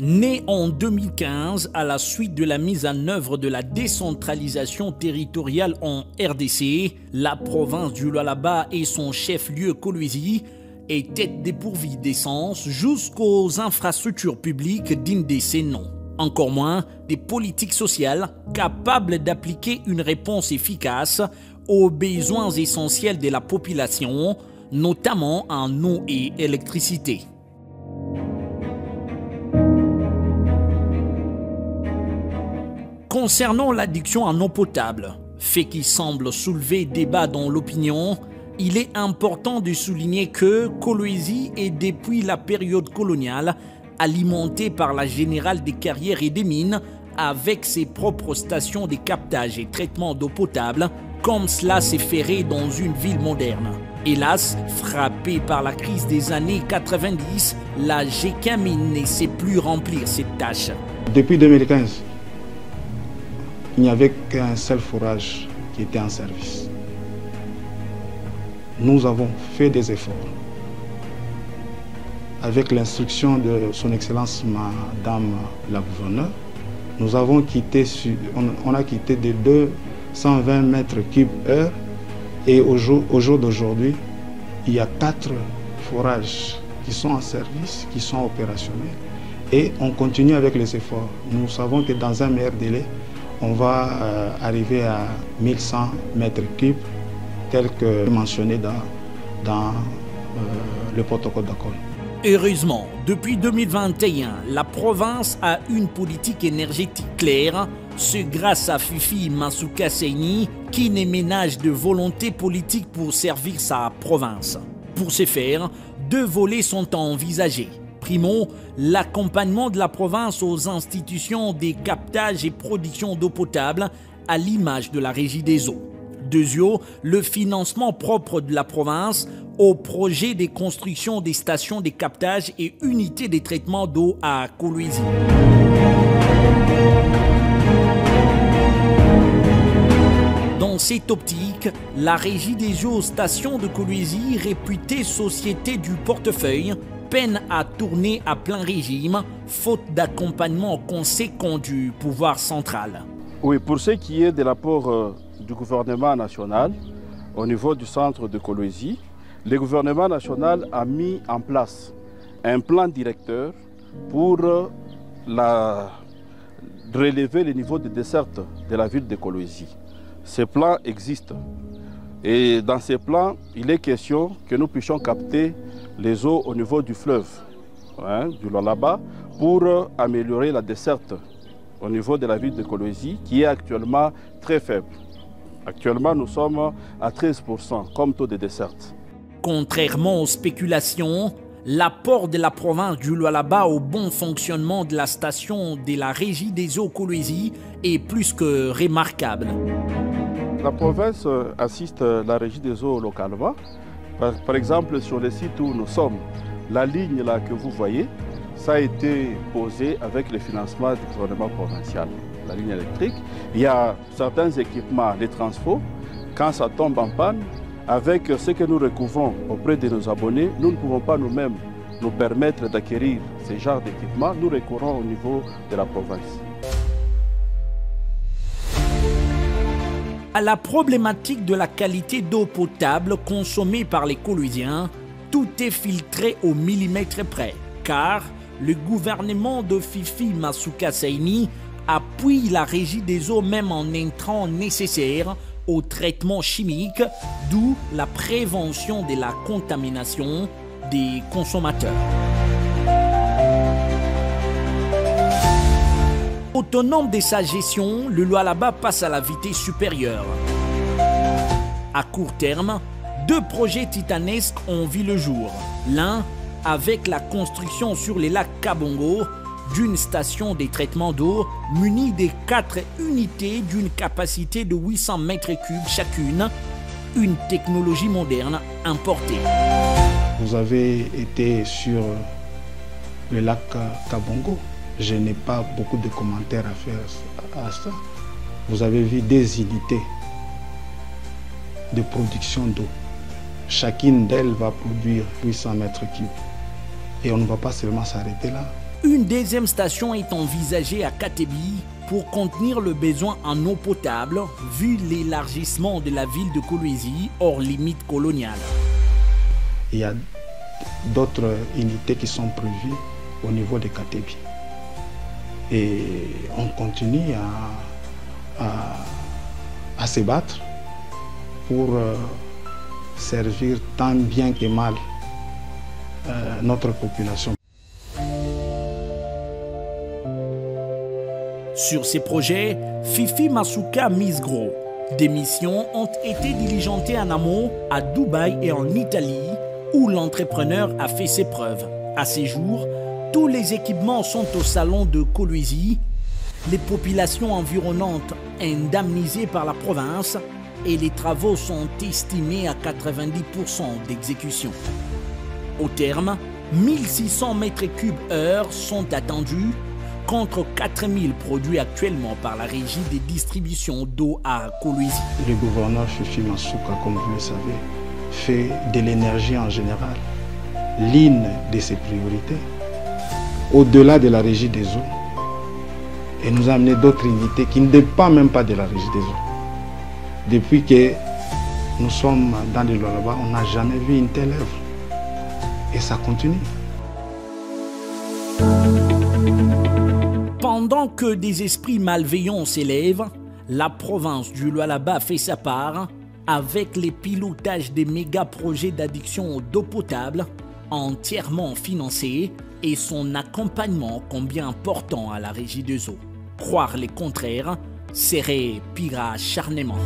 Né en 2015 à la suite de la mise en œuvre de la décentralisation territoriale en RDC, la province du Lualaba et son chef-lieu Kolwezi étaient dépourvus d'essence jusqu'aux infrastructures publiques dignes de ces noms. Encore moins des politiques sociales capables d'appliquer une réponse efficace aux besoins essentiels de la population, notamment en eau et électricité. Concernant l'addiction en eau potable, fait qui semble soulever débat dans l'opinion, il est important de souligner que Kolwezi est depuis la période coloniale alimenté par la Générale des Carrières et des Mines avec ses propres stations de captage et traitement d'eau potable, comme cela s'est fait dans une ville moderne. Hélas, frappée par la crise des années 90, la GECAMIN ne sait plus remplir cette tâche. Depuis 2015, il n'y avait qu'un seul forage qui était en service. Nous avons fait des efforts. Avec l'instruction de son Excellence Madame la Gouverneure, nous avons quitté, on a quitté de 220 mètres cubes heure et au jour d'aujourd'hui, il y a 4 forages qui sont en service, qui sont opérationnels et on continue avec les efforts. Nous savons que dans un meilleur délai, on va arriver à 1100 mètres cubes tel que mentionné dans le protocole d'accord. Heureusement, depuis 2021, la province a une politique énergétique claire, ce grâce à Fifi Masuka Seyni qui ne ménage de volonté politique pour servir sa province. Pour ce faire, 2 volets sont envisagés. Primo, l'accompagnement de la province aux institutions des captages et production d'eau potable à l'image de la Régie des eaux. Deuxièmement, le financement propre de la province au projet de construction des stations de captage et unités de traitement d'eau à Kolwezi. Dans cette optique, la Régie des eaux stations de Kolwezi, réputée société du portefeuille, peine à tourner à plein régime, faute d'accompagnement conséquent du pouvoir central. Oui, pour ce qui est de l'apport du gouvernement national au niveau du centre de Kolwezi, le gouvernement national a mis en place un plan directeur pour relever le niveau de desserte de la ville de Kolwezi. Ce plan existe et dans ce plan, il est question que nous puissions capter les eaux au niveau du fleuve, du Lualaba, pour améliorer la desserte au niveau de la ville de Kolwezi, qui est actuellement très faible. Actuellement, nous sommes à 13% comme taux de desserte. Contrairement aux spéculations, l'apport de la province du Lualaba au bon fonctionnement de la station de la Régie des eaux Kolwezi est plus que remarquable. La province assiste la Régie des eaux localement. Par exemple, sur le site où nous sommes, la ligne là que vous voyez, ça a été posé avec le financement du gouvernement provincial. La ligne électrique, il y a certains équipements, les transfos, quand ça tombe en panne, avec ce que nous recouvrons auprès de nos abonnés, nous ne pouvons pas nous-mêmes nous permettre d'acquérir ce genre d'équipement, nous recourons au niveau de la province. À la problématique de la qualité d'eau potable consommée par les Kolweziens, tout est filtré au millimètre près, car le gouvernement de Fifi Masuka Seyni appuie la Régie des eaux même en intrants nécessaires au traitement chimique, d'où la prévention de la contamination des consommateurs. Autonome de sa gestion, le Lualaba passe à la vitesse supérieure. À court terme, 2 projets titanesques ont vu le jour. L'un avec la construction sur les lacs Kabongo d'une station de traitement d'eau munie de 4 unités d'une capacité de 800 mètres cubes chacune, une technologie moderne importée. Vous avez été sur le lac Kabongo. Je n'ai pas beaucoup de commentaires à faire à ça. Vous avez vu des unités de production d'eau. Chacune d'elles va produire 800 mètres cubes. Et on ne va pas seulement s'arrêter là. Une deuxième station est envisagée à Katebi pour contenir le besoin en eau potable vu l'élargissement de la ville de Kolwezi hors limite coloniale. Il y a d'autres unités qui sont prévues au niveau de Katebi. Et on continue à se battre pour servir tant bien que mal notre population. Sur ces projets, Fifi Masuka mise gros. Des missions ont été diligentées en amont à Dubaï et en Italie, où l'entrepreneur a fait ses preuves. À ces jours, tous les équipements sont au salon de Kolwezi, les populations environnantes indemnisées par la province et les travaux sont estimés à 90% d'exécution. Au terme, 1600 m3/h sont attendus contre 4000 produits actuellement par la régie des distributions d'eau à Kolwezi. Le gouverneur Fifi Masuka, comme vous le savez, fait de l'énergie en général l'une de ses priorités, au-delà de la régie des eaux. Et nous a amené d'autres unités qui ne dépendent même pas de la régie des eaux. Depuis que nous sommes dans le Lualaba, on n'a jamais vu une telle œuvre. Et ça continue. Pendant que des esprits malveillants s'élèvent, la province du Lualaba fait sa part avec les pilotages des méga-projets d'addiction d'eau potable entièrement financés et son accompagnement combien important à la régie des eaux. Croire les contraires serait pire acharnement.